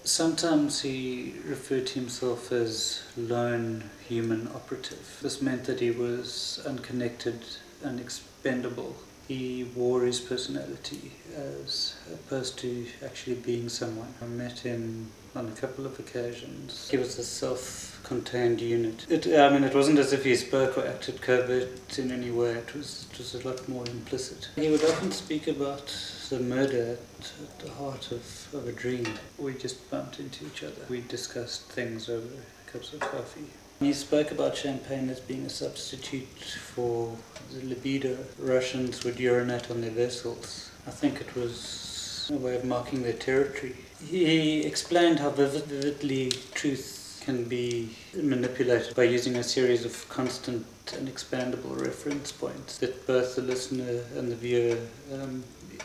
Sometimes he referred to himself as lone human operative. This meant that he was unconnected and expendable. He wore his personality as opposed to actually being someone. I met him on a couple of occasions. He was a self-contained unit. It wasn't as if he spoke or acted covert in any way. It was a lot more implicit. He would often speak about the murder at the heart of a dream. We just bumped into each other. We discussed things over cups of coffee. He spoke about champagne as being a substitute for the libido. Russians would urinate on their vessels. I think it was a way of marking their territory. He explained how vividly truth can be manipulated by using a series of constant and expandable reference points that both the listener and the viewer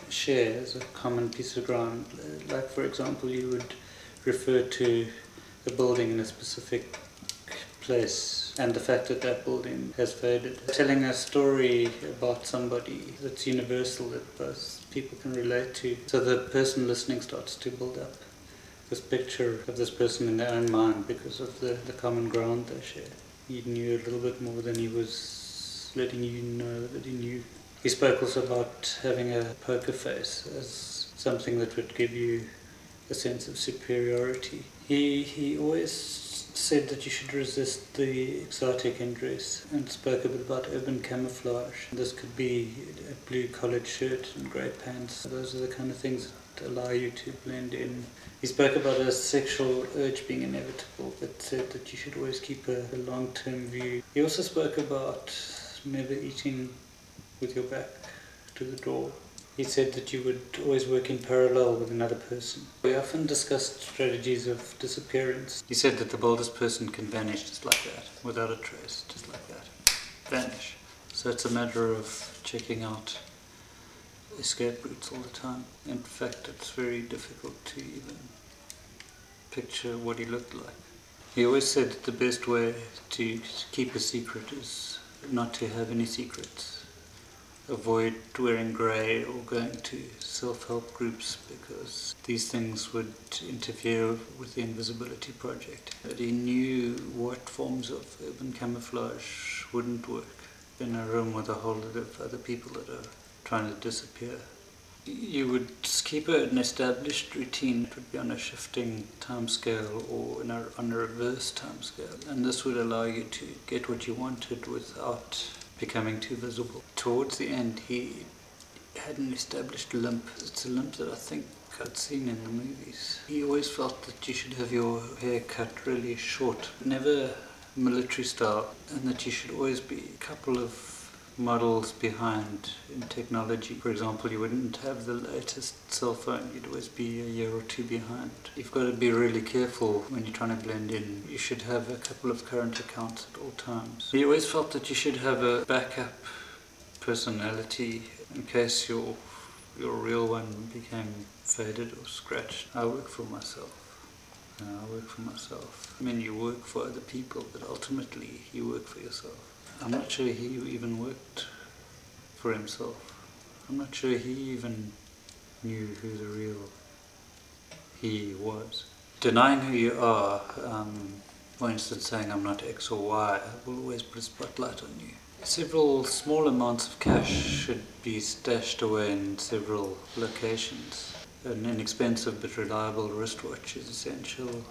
share as a common piece of ground. Like, for example, you would refer to a building in a specific place and the fact that that building has faded. Telling a story about somebody that's universal, that both people can relate to. So the person listening starts to build up this picture of this person in their own mind because of the common ground they share. He knew a little bit more than he was letting you know that he knew. He spoke also about having a poker face as something that would give you a sense of superiority. He always said that you should resist the exotic in dress and spoke a bit about urban camouflage. This could be a blue collared shirt and grey pants. Those are the kind of things that allow you to blend in. He spoke about a sexual urge being inevitable, but said that you should always keep a long-term view. He also spoke about never eating with your back to the door. He said that you would always work in parallel with another person. We often discussed strategies of disappearance. He said that the boldest person can vanish just like that, without a trace, just like that. Vanish. So it's a matter of checking out escape routes all the time. In fact, it's very difficult to even picture what he looked like. He always said that the best way to keep a secret is not to have any secrets. Avoid wearing grey or going to self-help groups because these things would interfere with the Invisibility project. But he knew what forms of urban camouflage wouldn't work in a room with a whole lot of other people that are trying to disappear. You would keep an established routine. It would be on a shifting timescale or on a reverse timescale, and this would allow you to get what you wanted without becoming too visible. Towards the end, he had an established limp. It's a limp that I think I'd seen in the movies. He always felt that you should have your hair cut really short, never military style, and that you should always be a couple of models behind in technology. For example, you wouldn't have the latest cell phone, you'd always be a year or two behind. You've got to be really careful when you're trying to blend in. You should have a couple of current accounts at all times. He always felt that you should have a backup personality in case your real one became faded or scratched. I work for myself. I mean, you work for other people, but ultimately you work for yourself. I'm not sure he even worked for himself. I'm not sure he even knew who the real he was. Denying who you are, for instance saying I'm not X or Y, will always put a spotlight on you. Several small amounts of cash should be stashed away in several locations. An inexpensive but reliable wristwatch is essential,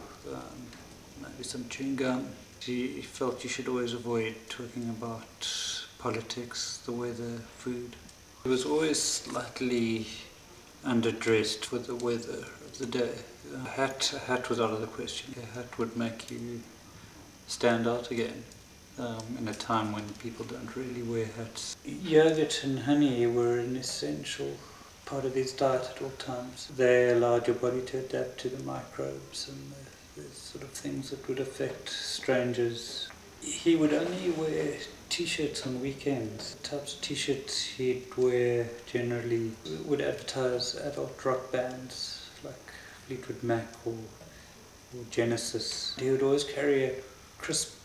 maybe some chewing gum. He felt you should always avoid talking about politics, the weather, food. He was always slightly underdressed for the weather of the day. A hat was out of the question. A hat would make you stand out again in a time when people don't really wear hats. Yogurt and honey were an essential part of his diet at all times. They allowed your body to adapt to the microbes and the sort of things that would affect strangers. He would only wear t-shirts on weekends. The types of t-shirts he'd wear generally would advertise adult rock bands like Fleetwood Mac or Genesis. He would always carry a crisp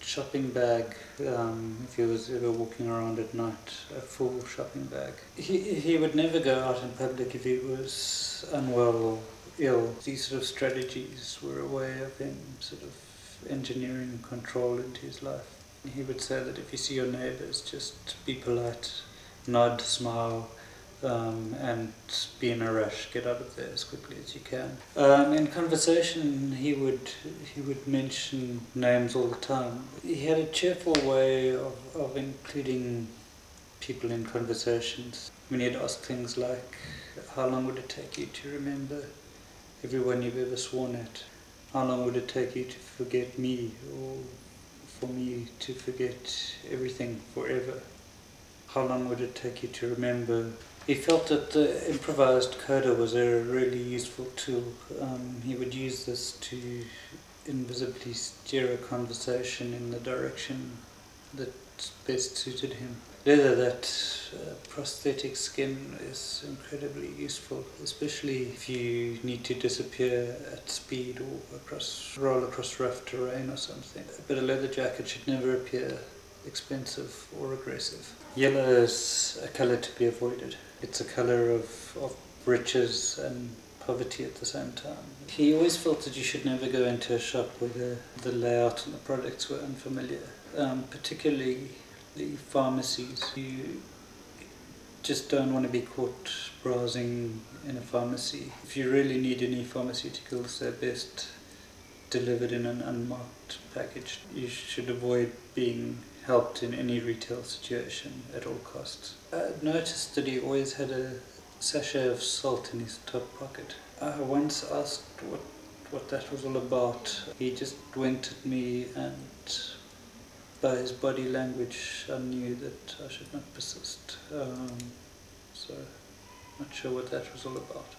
shopping bag if he was ever walking around at night, a full shopping bag. He would never go out in public if he was unwell or ill. These sort of strategies were a way of him sort of engineering control into his life. He would say that if you see your neighbours, just be polite, nod, smile, and be in a rush. Get out of there as quickly as you can. In conversation, he would mention names all the time. He had a cheerful way of including people in conversations. When he'd ask things like, "How long would it take you to remember everyone you've ever sworn at? How long would it take you to forget me, or for me to forget everything forever? How long would it take you to remember?" He felt that the improvised coda was a really useful tool. He would use this to invisibly steer a conversation in the direction that best suited him. Leather, that prosthetic skin, is incredibly useful, especially if you need to disappear at speed or roll across rough terrain or something. But a leather jacket should never appear expensive or aggressive. Yellow is a colour to be avoided. It's a colour of riches and poverty at the same time. He always felt that you should never go into a shop where the layout and the products were unfamiliar, particularly the pharmacies. You just don't want to be caught browsing in a pharmacy. If you really need any pharmaceuticals, they're best delivered in an unmarked package. You should avoid being helped in any retail situation at all costs. I noticed that he always had a sachet of salt in his top pocket. I once asked what that was all about. He just winked at me, and by his body language I knew that I should not persist. So, not sure what that was all about.